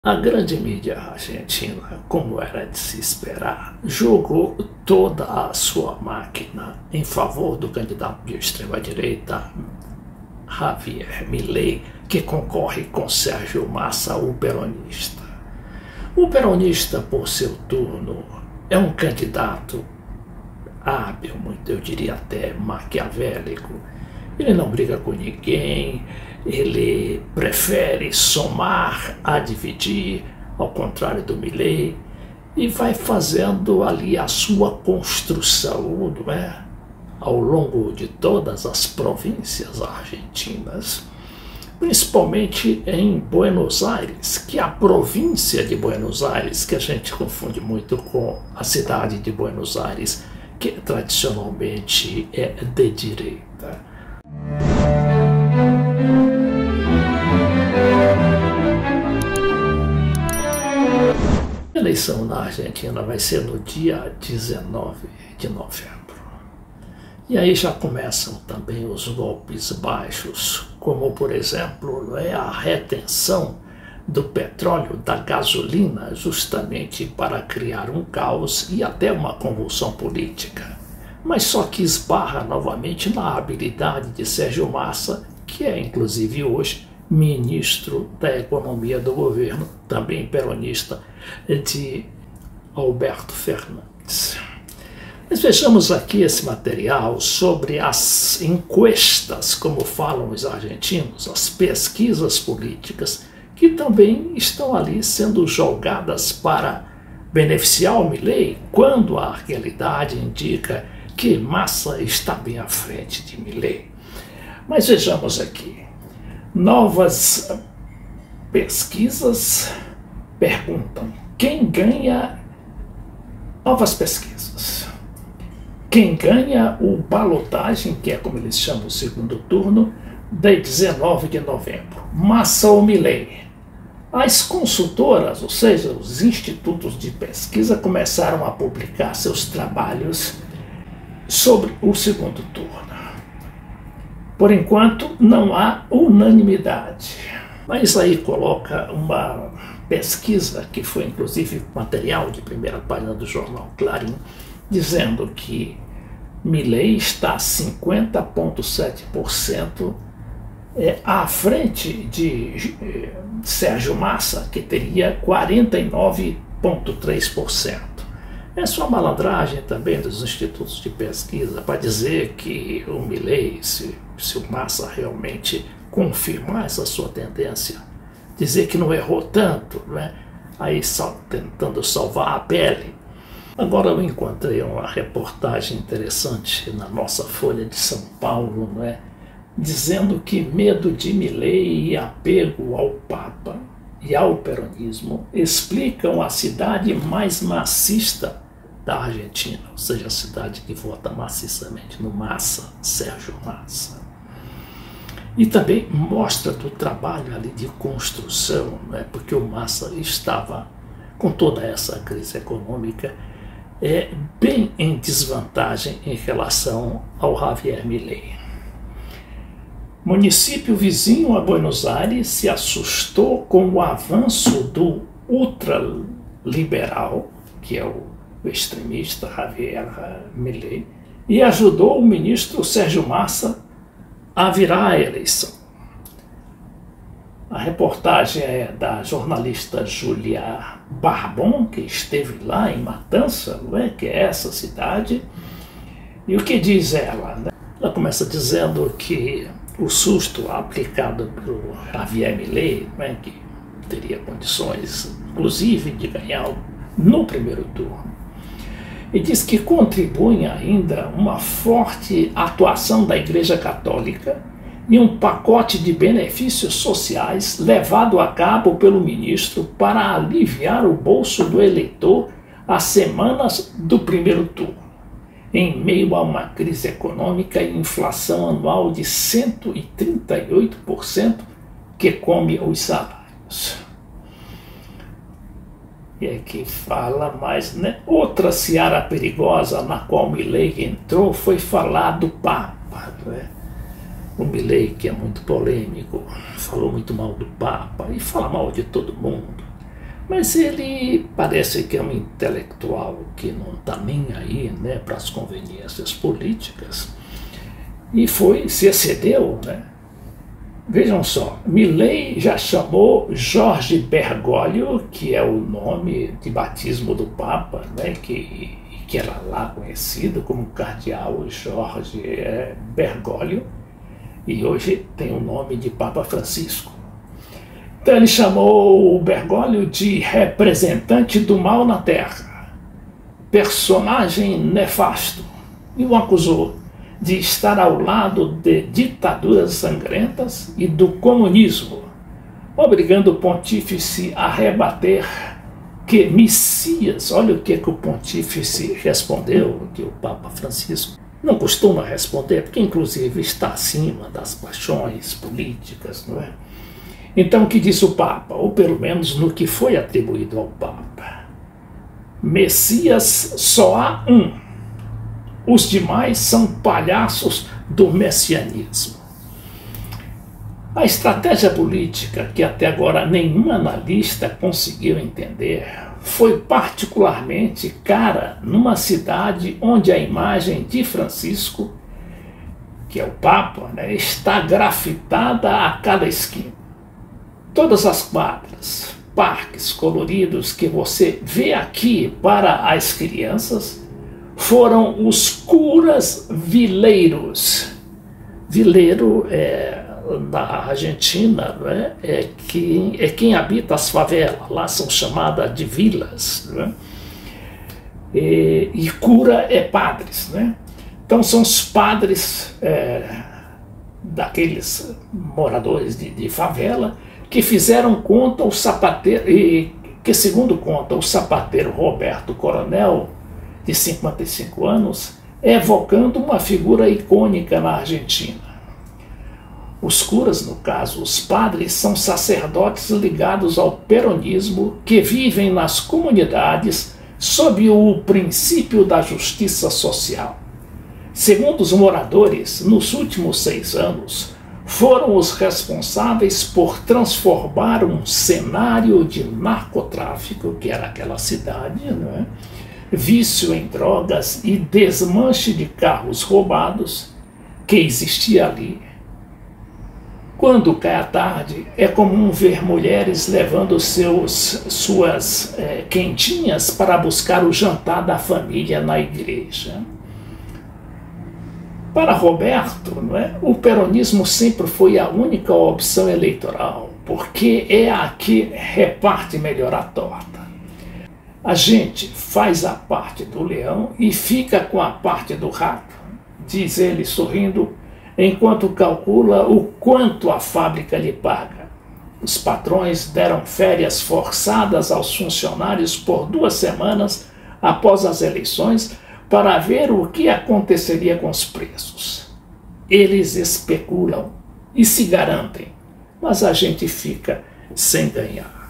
A grande mídia argentina, como era de se esperar, jogou toda a sua máquina em favor do candidato de extrema-direita, Javier Milei, que concorre com Sérgio Massa, o peronista. O peronista, por seu turno, é um candidato hábil, eu diria até maquiavélico. Ele não briga com ninguém, ele prefere somar a dividir, ao contrário do Milei, e vai fazendo ali a sua construção, não é? Ao longo de todas as províncias argentinas, principalmente em Buenos Aires, que é a província de Buenos Aires, que a gente confunde muito com a cidade de Buenos Aires, que tradicionalmente é de direita. A eleição na Argentina vai ser no dia 19 de novembro. E aí já começam também os golpes baixos, como, por exemplo, a retenção do petróleo, da gasolina, justamente para criar um caos e até uma convulsão política. Mas só que esbarra novamente na habilidade de Sérgio Massa, que é, inclusive hoje, ministro da Economia do governo, também peronista, de Alberto Fernandes. Mas vejamos aqui esse material sobre as encuestas, como falam os argentinos, as pesquisas políticas, que também estão ali sendo jogadas para beneficiar o Milei, quando a realidade indica que Massa está bem à frente de Milei. Mas vejamos aqui. Novas pesquisas perguntam quem ganha. Novas pesquisas. Quem ganha o balotagem, que é como eles chamam o segundo turno, de 19 de novembro? Massa ou Milei? As consultoras, ou seja, os institutos de pesquisa, começaram a publicar seus trabalhos sobre o segundo turno. Por enquanto, não há unanimidade. Mas aí coloca uma pesquisa, que foi inclusive material de primeira página do jornal Clarim, dizendo que Milei está 50,7% à frente de Sérgio Massa, que teria 49,3%. É só malandragem também dos institutos de pesquisa para dizer que o Milei, se o Massa realmente confirmar essa sua tendência, dizer que não errou tanto, né? Aí tentando salvar a pele. Agora eu encontrei uma reportagem interessante na nossa Folha de São Paulo, não é? Dizendo que medo de Milei e apego ao Papa e ao peronismo explicam a cidade mais massista da Argentina, ou seja, a cidade que vota maciçamente no Massa, Sérgio Massa. E também mostra do trabalho ali de construção, né? Porque o Massa estava, com toda essa crise econômica, bem em desvantagem em relação ao Javier Milei. Município vizinho a Buenos Aires se assustou com o avanço do ultraliberal, que é o extremista Javier Milei, e ajudou o ministro Sérgio Massa a virar a eleição. A reportagem é da jornalista Júlia Barbon, que esteve lá em Matanza, não é? Que é essa cidade. E o que diz ela? Né? Ela começa dizendo que o susto aplicado pelo Javier Milei, né, que teria condições, inclusive, de ganhar no primeiro turno, e diz que contribui ainda uma forte atuação da Igreja Católica e um pacote de benefícios sociais levado a cabo pelo ministro para aliviar o bolso do eleitor às semanas do primeiro turno, em meio a uma crise econômica e inflação anual de 138% que come os salários. E aqui fala mais, né? Outra seara perigosa na qual Milei entrou foi falar do Papa, né? O Milei, que é muito polêmico, falou muito mal do Papa e fala mal de todo mundo. Mas ele parece que é um intelectual que não está nem aí, né, para as conveniências políticas, e se excedeu, né? Vejam só, Milei já chamou Jorge Bergoglio, que é o nome de batismo do Papa, né, que era lá conhecido como Cardeal Jorge Bergoglio, e hoje tem o nome de Papa Francisco. Então ele chamou o Bergoglio de representante do mal na Terra, personagem nefasto, e o acusou de estar ao lado de ditaduras sangrentas e do comunismo, obrigando o pontífice a rebater que Messias, olha o que o pontífice respondeu, que o Papa Francisco não costuma responder, porque inclusive está acima das paixões políticas, não é? Então o que disse o Papa, ou pelo menos no que foi atribuído ao Papa? Messias só há um. Os demais são palhaços do messianismo. A estratégia política, que até agora nenhum analista conseguiu entender, foi particularmente cara numa cidade onde a imagem de Francisco, que é o Papa, né, está grafitada a cada esquina. Todas as quadras, parques coloridos que você vê aqui para as crianças foram os curas vileiros. Vileiro na Argentina, né, é quem habita as favelas, lá são chamadas de vilas, né? E cura é padres, né? Então são os padres daqueles moradores de favela que fizeram conta o sapateiro, e que segundo conta o sapateiro Roberto Coronel, de 55 anos, evocando uma figura icônica na Argentina. Os curas, no caso, os padres, são sacerdotes ligados ao peronismo que vivem nas comunidades sob o princípio da justiça social. Segundo os moradores, nos últimos 6 anos, foram os responsáveis por transformar um cenário de narcotráfico, que era aquela cidade, não é? Vício em drogas e desmanche de carros roubados que existia ali. Quando cai a tarde, é comum ver mulheres levando suas quentinhas para buscar o jantar da família na igreja. Para Roberto, não é? O peronismo sempre foi a única opção eleitoral, porque é a que reparte melhor a torta. A gente faz a parte do leão e fica com a parte do rato, diz ele sorrindo, enquanto calcula o quanto a fábrica lhe paga. Os patrões deram férias forçadas aos funcionários por 2 semanas após as eleições para ver o que aconteceria com os preços. Eles especulam e se garantem, mas a gente fica sem ganhar.